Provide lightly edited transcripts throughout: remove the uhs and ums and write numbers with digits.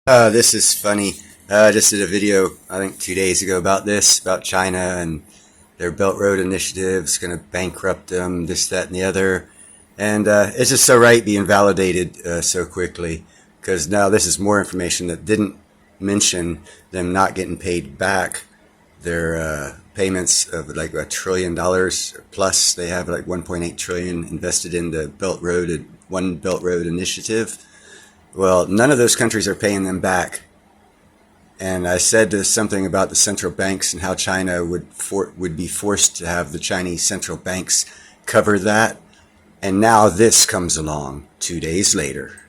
This is funny. I just did a video, I think 2 days ago about this, about China and their Belt Road Initiative. It's going to bankrupt them, this, that, and the other. And it's just so right being validated so quickly, because now this is more information that didn't mention them not getting paid back their payments of like $1 trillion plus. They have like 1.8 trillion invested in the One Belt Road Initiative. Well, none of those countries are paying them back. And I said something about the central banks and how China would be forced to have the Chinese central banks cover that. And now this comes along 2 days later.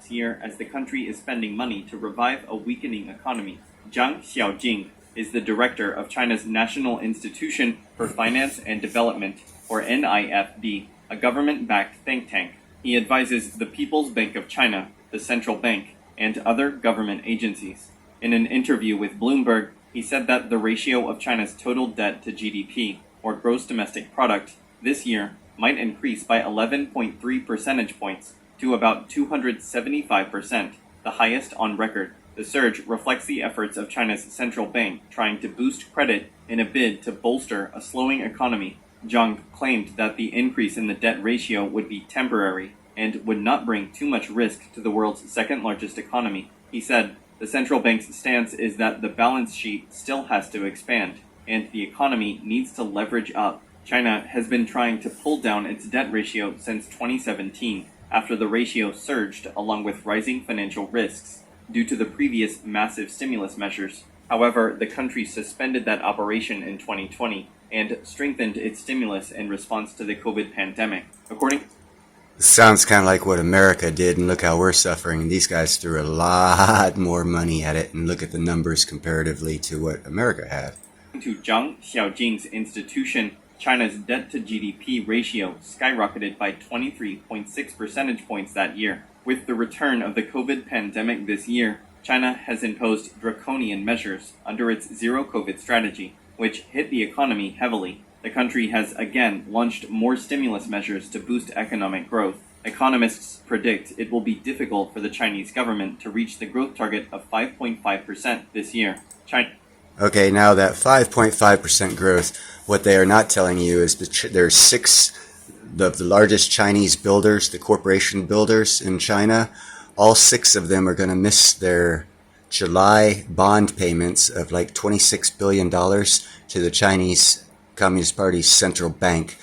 Here, as the country is spending money to revive a weakening economy. Zhang Xiaojing is the director of China's National Institution for Finance and Development, or NIFD, a government-backed think tank. He advises the People's Bank of China, the central bank, and other government agencies. In an interview with Bloomberg, he said that the ratio of China's total debt to GDP, or gross domestic product, this year might increase by 11.3 percentage points to about 275%, the highest on record. The surge reflects the efforts of China's central bank trying to boost credit in a bid to bolster a slowing economy. Zhang claimed that the increase in the debt ratio would be temporary and would not bring too much risk to the world's second largest economy. He said, the central bank's stance is that the balance sheet still has to expand, and the economy needs to leverage up. China has been trying to pull down its debt ratio since 2017, after the ratio surged along with rising financial risks due to the previous massive stimulus measures. However, the country suspended that operation in 2020 and strengthened its stimulus in response to the COVID pandemic. Sounds kind of like what America did, and look how we're suffering. These guys threw a lot more money at it, and look at the numbers comparatively to what America had. To Zhang Xiaojing's institution, China's debt to GDP ratio skyrocketed by 23.6 percentage points that year. With the return of the COVID pandemic this year, China has imposed draconian measures under its zero-COVID strategy, which hit the economy heavily. The country has again launched more stimulus measures to boost economic growth. Economists predict it will be difficult for the Chinese government to reach the growth target of 5.5% this year. Okay, now that 5.5% growth, what they are not telling you is that there's 6 of the largest Chinese builders, the corporation builders in China. All 6 of them are going to miss their July bond payments of like $26 billion to the Chinese Communist Party's central bank.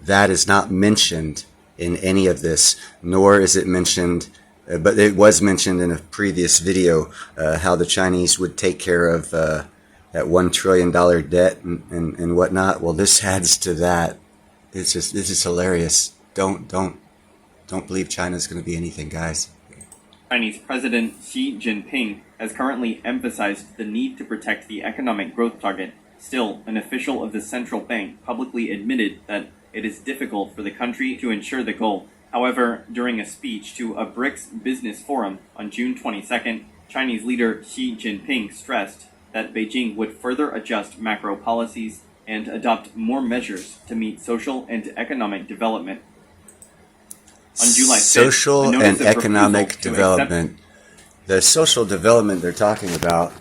That is not mentioned in any of this, nor is it mentioned, but it was mentioned in a previous video, how the Chinese would take care of that $1 trillion debt and whatnot. Well, this adds to that. This is hilarious. Don't believe China's going to be anything, guys. Chinese President Xi Jinping has currently emphasized the need to protect the economic growth target. Still, an official of the central bank publicly admitted that it is difficult for the country to ensure the goal. However, during a speech to a BRICS business forum on June 22nd, Chinese leader Xi Jinping stressed that Beijing would further adjust macro policies and adopt more measures to meet social and economic development. On July 5th, social and economic development. The social development they're talking about